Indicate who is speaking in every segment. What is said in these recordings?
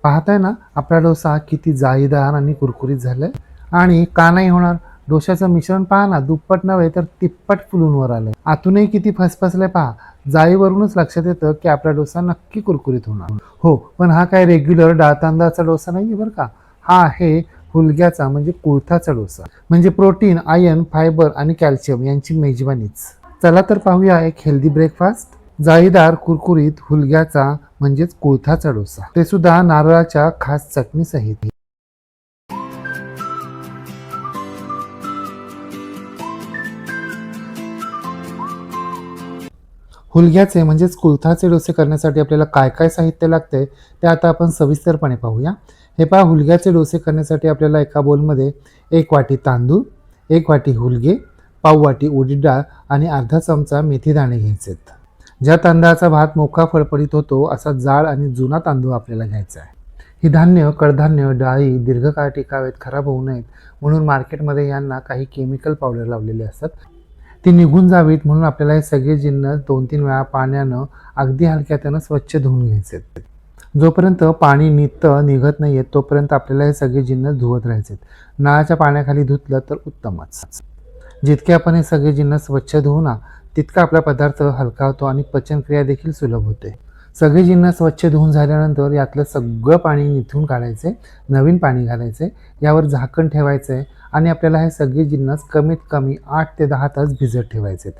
Speaker 1: पाहताय ना आपला डोसा किती जाळीदार आणि कुरकुरीत झालाय. आणि का नाही होणार? डोशाचं मिश्रण पहा ना, दुप्पट नव्हे तर तिप्पट फुलून वर आलंय. आतूनही किती फसफसलंय पहा. जाळीवरूनच लक्षात येतं की आपला डोसा नक्की कुरकुरीत होणार. हो, पण हा काय रेग्युलर डाळ तांदळाचा डोसा नाहीये बरं का. हा आहे हुलग्याचा म्हणजे कुळथाचा डोसा. म्हणजे प्रोटीन, आयर्न, फायबर आणि कॅल्शियम यांची मेजवानीच. चला तर पाहूया एक हेल्दी ब्रेकफास्ट. जाळीदार कुरकुरीत हुलग्याचा म्हणजेच कुळथाचा डोसा, ते सुद्धा नारळाच्या खास चटणी सहित. हुलग्याचे म्हणजेच कुळथाचे डोसे करण्यासाठी आपल्याला काय काय साहित्य लागते ते आता आपण सविस्तरपणे पाहूया. हे पहा, हुलग्याचे डोसे करण्यासाठी आपल्याला एका बोलमध्ये 1 वाटी तांदूळ, 1 वाटी हुलगे, पाव वाटी उडीद डाळ आणि अर्धा चमचा मेथी दाणे घ्यायचेत. ज्या तांदळाचा भात मोका फळफळीत होतो असा जाड आणि जुना तांदूळ आपल्याला घ्यायचा आहे. ही धान्य, कडधान्य, डाळी दीर्घकाळ टिकावेत, खराब होऊ नयेत म्हणून मार्केटमध्ये यांना काही केमिकल पावडर लावलेले असतात. ती निघून जावीत म्हणून आपल्याला हे सगळे जिन्नस 2-3 वेळा पाण्यानं अगदी हलक्यानं स्वच्छ धुवून घ्यायचे. जोपर्यंत पाणी निघत नाहीये तोपर्यंत आपल्याला हे सगळे जिन्नस धुवत राहायचे. नळाच्या पाण्याखाली धुतलं तर उत्तमच. जितके आपण हे सगळे जिन्नस स्वच्छ धुवू ना, तितका आपला पदार्थ हलका होतो आणि पचनक्रिया देखील सुलभ होते. सगळे जिन्नस स्वच्छ धुवून झाल्यानंतर यातलं सगळं पाणी निथळून काढायचे, नवीन पाणी घालायचे, यावर झाकण ठेवायचे आणि आपल्याला हे सगळे जिन्नस कमीत कमी 8 ते 10 तास भिजत ठेवायचे.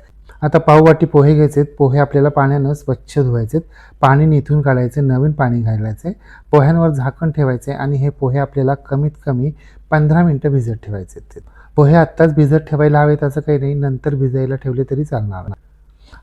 Speaker 1: आता पाव वाटी पोहे घ्यायचे. पोहे आपल्याला पाण्यानं स्वच्छ धुवायचे, पाणी निथळून काढायचे, नवीन पाणी घालायचे, पोह्यांवर झाकण ठेवायचे आणि हे पोहे आपल्याला कमीत कमी 15 मिनिटं भिजत ठेवायचे. पोहे आत्ताच भिजत ठेवायला हवेत असं काही नाही, नंतर भिजायला ठेवले तरी चालणार.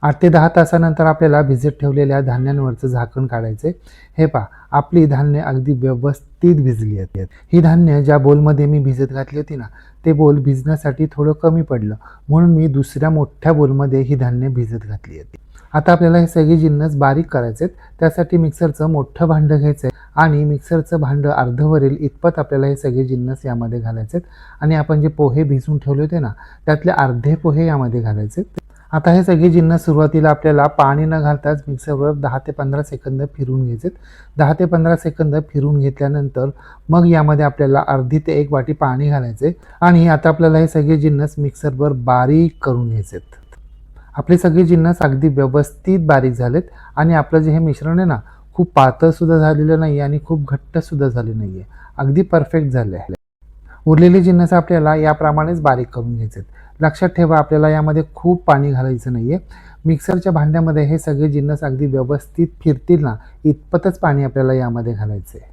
Speaker 1: 8 ते 10 तासानंतर आपल्याला भिजत ठेवलेल्या धान्यांवरचं झाकण काढायचे. हे पहा, आपली धान्य अगदी व्यवस्थित भिजली आहेत. ही धान्य ज्या बोलमध्ये मी भिजत घातली होती ना, ते बोल भिजण्यासाठी थोडं कमी पडलं म्हणून मी दुसऱ्या मोठ्या बोलमध्ये ही धान्य भिजत घातली आहेत. आता आपल्याला हे सगळे जिन्नस बारीक करायचे. त्यासाठी मिक्सरचं मोठं भांडं घ्यायचं आणि मिक्सरचं भांडं अर्धवरील इतपत आपल्याला हे सगळे जिन्नस यामध्ये घालायचे आणि आपण जे पोहे भिजून ठेवले होते ना, त्यातले अर्धे पोहे यामध्ये घालायचे. आता हे सगळे जिन्नस सुरुवातीला आपल्याला पाणी न घालताच मिक्सरवर 10 ते 15 सेकंद फिरून घ्यायचे. 10 ते 15 सेकंद फिरून घेतल्यानंतर मग यामध्ये आपल्याला अर्धी ते 1 वाटी पाणी घालायचे आणि आता आपल्याला हे सगळे जिन्नस मिक्सरवर बारीक करून घ्यायचे. आपले सगळे जिन्नस अगदी व्यवस्थित बारीक झालेत आणि आपलं जे हे मिश्रण आहे ना, खूप पातळसुद्धा झालेलं नाही आणि खूप घट्टसुद्धा झाले नाही आहे, अगदी परफेक्ट झाले आहे. उरलेले जिन्नस आपल्याला याप्रमाणेच बारीक करून घ्यायचे. लक्षात ठेवा, आपल्याला यामध्ये खूप पाणी घालायचं नाही आहे. मिक्सरच्या भांड्यामध्ये हे सगळे जिन्नस अगदी व्यवस्थित फिरतील ना, इतपतच पाणी आपल्याला यामध्ये घालायचं आहे.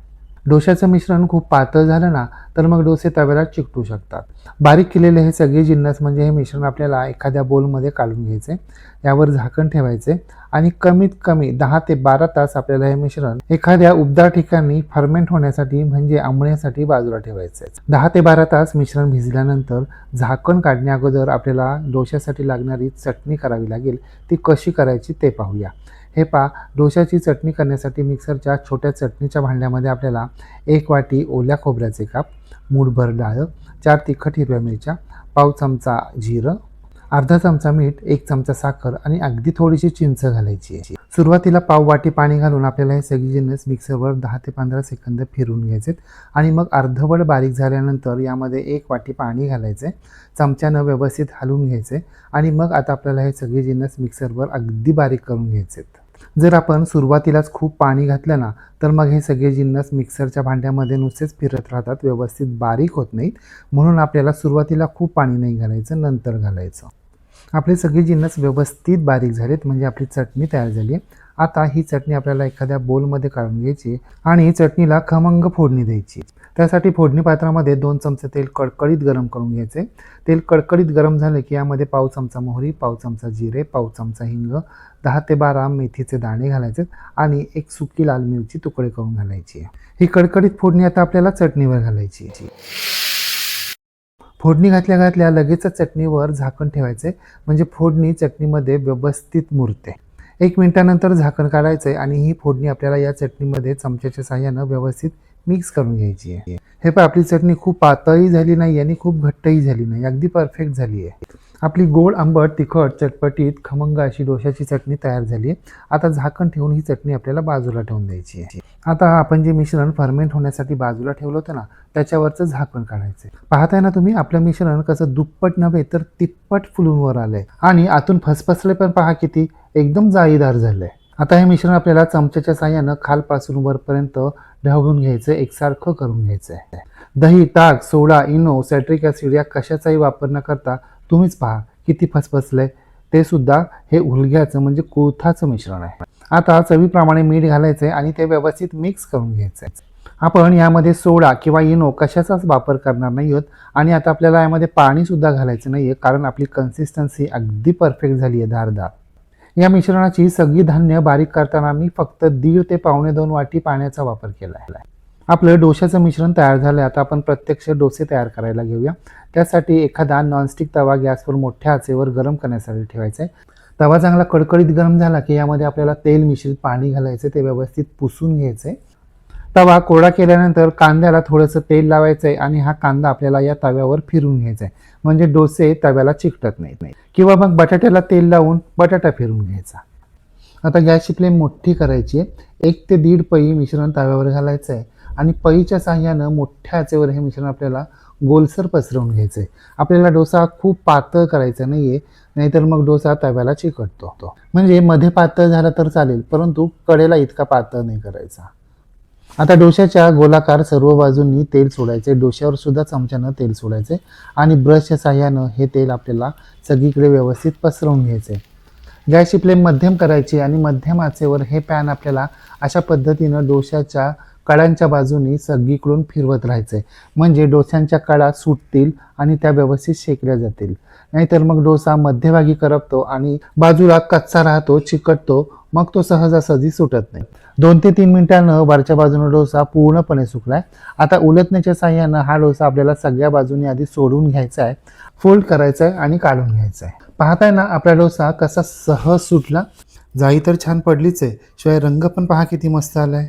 Speaker 1: डोशाचं मिश्रण खूप पातळ झालं ना, तर मग डोसे तव्याला चिकटू शकतात. बारीक केलेले हे सगळे जिन्नस म्हणजे हे मिश्रण आपल्याला एखाद्या बोलमध्ये काढून घ्यायचे, यावर झाकण ठेवायचे आणि कमीत कमी 10 ते 12 तास आपल्याला हे मिश्रण एखाद्या उबदार ठिकाणी फर्मेंट होण्यासाठी म्हणजे आंबण्यासाठी बाजूला ठेवायचे. 10 ते 12 तास मिश्रण भिजल्यानंतर झाकण काढण्या अगोदर आपल्याला डोशासाठी लागणारी चटणी करावी लागेल. ती कशी करायची ते पाहूया. हे पहा, डोशाची चटणी करण्यासाठी मिक्सरच्या छोट्या चटणीच्या भांड्यामध्ये आपल्याला 1 वाटी ओल्या खोबऱ्याचे काप, मूठभर डाळ, 4 तिखट हिरव्या मिरच्या, पाव चमचा जिरं, अर्धा चमचा मीठ, 1 चमचा साखर आणि अगदी थोडीशी चिंच घालायची आहे. सुरुवातीला पाव वाटी पाणी घालून आपल्याला हे सगळे जिन्नस मिक्सरवर 10 ते 15 सेकंद फिरून घ्यायचे आणि मग अर्धवट बारीक झाल्यानंतर यामध्ये 1 वाटी पाणी घालायचे, चमच्यानं व्यवस्थित हलवून घ्यायचे आणि मग आता आपल्याला हे सगळे जिन्नस मिक्सरवर अगदी बारीक करून घ्यायचे. जर आपण सुरुवातीलाच खूप पाणी घातलं ना, तर मग हे सगळे जिन्नस मिक्सरच्या भांड्यामध्ये नुसतेच फिरत राहतात, व्यवस्थित बारीक होत नाहीत. म्हणून आपल्याला सुरुवातीला खूप पाणी नाही घालायचं, नंतर घालायचं. आपले सगळे जिन्नस व्यवस्थित बारीक झालेत म्हणजे आपली चटणी तयार झाली आहे. आता ही चटणी आपल्याला एखाद्या बोलमध्ये काढून घ्यायची आणि चटणीला खमंग फोडणी द्यायची. त्यासाठी फोडणी पात्रामध्ये 2 चमचे तेल कडकडीत गरम करून घ्यायचे. तेल कडकडीत गरम झाले की यामध्ये पाव चमचा मोहरी, पाव चमचा जिरे, पाव चमचा हिंग, 10 ते 12 मेथीचे दाणे घालायचे आणि 1 सुकी लाल मिरची तुकडे करून घालायची. ही कडकडीत फोडणी आता आपल्याला चटणीवर घालायची. फोडणी घातल्या घातल्या लगेचच चटणीवर झाकण ठेवायचे म्हणजे फोडणी चटणीमध्ये व्यवस्थित मुरते. 1 मिनिटानंतर झाकण काढायचं आणि ही फोडणी आपल्याला या चटणीमध्ये चमच्याच्या साहाय्यानं व्यवस्थित मिक्स करून घ्यायची आहे. हे पण आपली चटणी खूप पातळही झाली नाही आणि खूप घट्टही झाली नाही, अगदी परफेक्ट झाली आहे. आपली गोड आंबट तिखट चटपटीत खमंग अशी डोशाची चटणी तयार झाली आहे. आता झाकण ठेवून ही चटणी आपल्याला बाजूला ठेवून द्यायची आहे. आता आपण जे मिश्रण फर्मेंट होण्यासाठी बाजूला ठेवलं होतं ना, त्याच्यावरचं झाकण काढायचं. पाहताय ना तुम्ही, आपलं मिश्रण कसं दुप्पट नव्हे तर तिप्पट फुलून वर आलंय आणि आतून फसफसले पण पहा किती एकदम जाळीदार झालंय. आता हे मिश्रण आपल्याला चमच्याच्या साह्यानं खालपासून वरपर्यंत ढवळून घ्यायचं, एकसारखं करून घ्यायचं आहे. दही, ताक, सोडा, इनो, सॅट्रिक ॲसिड या कशाचाही वापर न करता तुम्हीच पहा किती फसफसलंय. ते सुद्धा हे हुलग्याचं म्हणजे कुळथाचं मिश्रण आहे. आता चवीप्रमाणे मीठ घालायचंय आणि ते व्यवस्थित मिक्स करून घ्यायचंय. आपण यामध्ये सोडा किंवा इनो कशाचाच वापर करणार नाही आहोत आणि आता आपल्याला यामध्ये पाणी सुद्धा घालायचं नाहीये, कारण आपली कन्सिस्टन्सी अगदी परफेक्ट झाली आहे, धारदार. या मिश्रणाची सगळी धान्य बारीक करताना मी फक्त 1.5 ते 1.25 वाटी पाण्याचा वापर केला आहे. आपलं डोशाचं मिश्रण तयार झालं. आता आपण प्रत्यक्ष डोसे तयार करायला घेऊया. त्यासाठी एखादा नॉनस्टिक तवा गॅसवर मोठ्या आचेवर गरम करण्यासाठी ठेवायचा आहे. तवा चांगला कडकडीत गरम झाला की यामध्ये आपल्याला तेल मिश्रित पाणी घालायचं, ते व्यवस्थित पुसून घ्यायचंय. तवा कोरडा केल्यानंतर कांद्याला थोडंसं तेल लावायचं आहे आणि हा कांदा आपल्याला या तव्यावर फिरून घ्यायचा आहे, म्हणजे डोसे तव्याला चिकटत नाहीत. किंवा मग बटाट्याला तेल लावून बटाटा फिरून घ्यायचा. आता गॅसची फ्लेम मोठी करायची आहे. 1 ते 1.5 पई मिश्रण तव्यावर घालायचं आहे आणि पईच्या साह्यानं मोठ्या आचेवर हे मिश्रण आपल्याला गोलसर पसरवून घ्यायचं आहे. आपल्याला डोसा खूप पातळ करायचा नाही आहे, नाहीतर मग डोसा तव्याला चिकटतो. म्हणजे मध्ये पातळ झाला तर चालेल, परंतु कडेला इतका पातळ नाही करायचा. आता डोशाच्या गोलाकार सर्व बाजूंनी तेल सोडायचे. डोश्यावर सुद्धा चमच्यानं तेल सोडायचे आणि ब्रशच्या साह्यानं हे तेल आपल्याला सगळीकडे व्यवस्थित पसरवून घ्यायचे. गॅसची फ्लेम मध्यम करायची आणि मध्यम आचेवर हे पॅन आपल्याला अशा पद्धतीनं डोशाच्या कडांच्या बाजूनी सगळीकडून फिरवत राहायचंय, म्हणजे डोशांच्या कडा सुटतील आणि त्या व्यवस्थित शेकल्या जातील. नाहीतर मग डोसा मध्यभागी करपतो आणि बाजूला कच्चा राहतो, चिकटतो, मग तो सहजासहजी सुटत नाही. 2 ते 3 मिनिटांनं वरच्या बाजूनं डोसा पूर्णपणे सुकलाय. आता उलटण्याच्या साह्यानं हा डोसा आपल्याला सगळ्या बाजूनी आधी सोडून घ्यायचा आहे, फोल्ड करायचा आहे आणि काढून घ्यायचा आहे. पाहताय ना आपला डोसा कसा सहज सुटला. जाळी तर छान पडलीच आहे, शिवाय रंग पण पहा किती मस्त आलाय.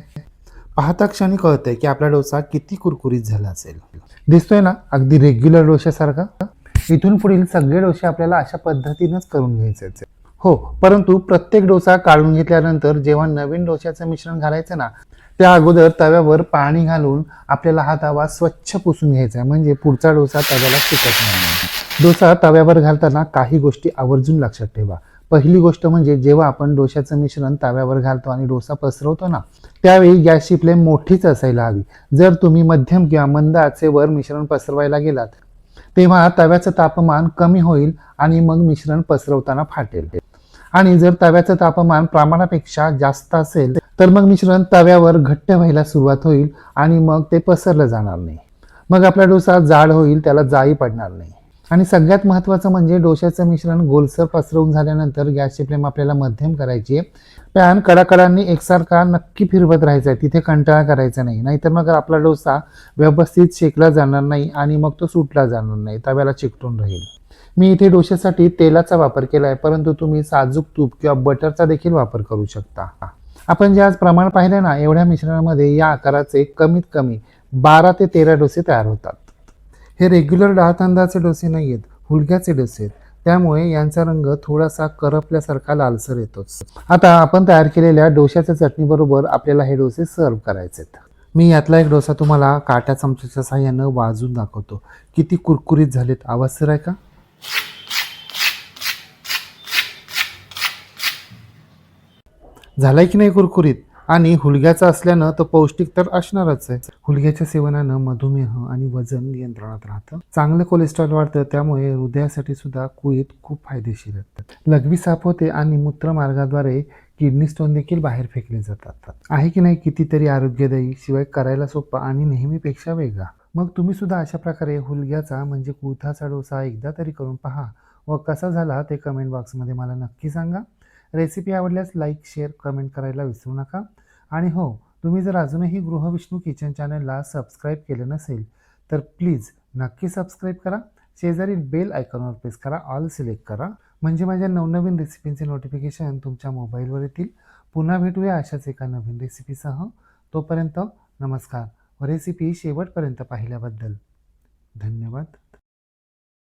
Speaker 1: पाहता क्षणी कळतंय की आपला डोसा किती कुरकुरीत झाला असेल. दिसतोय ना अगदी रेग्युलर डोशासारखा. इथून पुढील सगळे डोसे आपल्याला अशा पद्धतीनंच करून घ्यायचे. हो, परंतु प्रत्येक डोसा काढून घेतल्यानंतर जेव्हा नवीन डोशाचं मिश्रण घालायचं ना, त्या अगोदर तव्यावर पाणी घालून आपल्याला हा तवा स्वच्छ पुसून घ्यायचा, म्हणजे पुढचा डोसा तव्याला चिकटणार नाही. डोसा तव्यावर घालताना काही गोष्टी आवर्जून लक्षात ठेवा. पहिली गोष्ट म्हणजे जेव्हा आपण डोशाचं मिश्रण तव्यावर घालतो आणि डोसा पसरवतो ना, त्यावेळी गॅसची फ्लेम मोठीच असायला हवी. जर तुम्ही मध्यम किंवा मंद आचेवर मिश्रण पसरवायला गेलात तेव्हा तव्याचं तापमान कमी होईल आणि मग मिश्रण पसरवताना फाटेल. आणि जर तव्याचं तापमान प्रमाणापेक्षा जास्त असेल तर मग मिश्रण तव्यावर घट्ट व्हायला सुरुवात होईल आणि मग ते पसरलं जाणार नाही. मग आपला डोसा जाड होईल, त्याला जाळी पडणार नाही. आणि सगळ्यात महत्त्वाचं म्हणजे डोशाचं मिश्रण गोलसर पसरवून झाल्यानंतर गॅसची फ्लेम आपल्याला मध्यम करायची आहे. पॅन कडाकडांनी एकसारखा नक्की फिरवत राहायचा आहे, तिथे कंटाळा करायचा नाही. नाहीतर मग आपला डोसा व्यवस्थित शेकला जाणार नाही आणि मग तो सुटला जाणार नाही, तव्याला चिकटून राहील. मी इथे डोशासाठी तेलाचा वापर केला आहे, परंतु तुम्ही साजूक तूप किंवा बटरचा देखील वापर करू शकता. आपण जे आज प्रमाण पाहिलं ना, एवढ्या मिश्रणामध्ये या आकाराचे कमीत कमी 12 ते 13 डोसे तयार होतात. हे रेग्युलर डाळ तांदळाचे डोसे नाही आहेत, हुलग्याचे डोसे आहेत. त्यामुळे यांचा रंग थोडासा करपल्यासारखा लालसर येतोच. आता आपण तयार केलेल्या डोशाच्या चटणीबरोबर आपल्याला हे डोसे सर्व करायचे आहेत. मी यातला एक डोसा तुम्हाला काट्या चमच्याच्या साह्यानं वाजून दाखवतो. किती कुरकुरीत झालेत, आवाज सर आहे का? झालाय की नाही कुरकुरीत? आणि हुलग्याचा असल्यानं तो पौष्टिक तर असणारच आहे. हुलग्याच्या सेवनानं मधुमेह आणि वजन नियंत्रणात राहतं. चांगलं कोलेस्ट्रॉल वाढतं, त्यामुळे हृदयासाठी सुद्धा कुळीत खूप फायदेशीर असतात. लघवी साफ होते आणि मूत्रमार्गाद्वारे किडनी स्टोन देखील बाहेर फेकले जातात. आहे की नाही कितीतरी आरोग्यदायी, शिवाय करायला सोपा आणि नेहमीपेक्षा वेगळा. मग तुम्ही सुद्धा अशा प्रकारे हुलग्याचा म्हणजे कुळथाचा डोसा एकदा तरी करून पहा व कसा झाला ते कमेंट बॉक्समध्ये मला नक्की सांगा. रेसिपी आवडल्यास लाईक, शेअर, कमेंट करायला विसरू नका. आणि हो, तुम्ही जर अजूनही गृहविष्णू किचन चॅनलला सबस्क्राईब केलं नसेल तर प्लीज नक्की सबस्क्राईब करा. शेजारील बेल आयकॉनवर प्रेस करा, ऑल सिलेक्ट करा, म्हणजे माझ्या नवनवीन रेसिपींचे नोटिफिकेशन तुमच्या मोबाईलवर येतील. पुन्हा भेटूया अशाच एका नवीन रेसिपीसह. तोपर्यंत नमस्कार व रेसिपी शेवटपर्यंत पाहिल्याबद्दल धन्यवाद.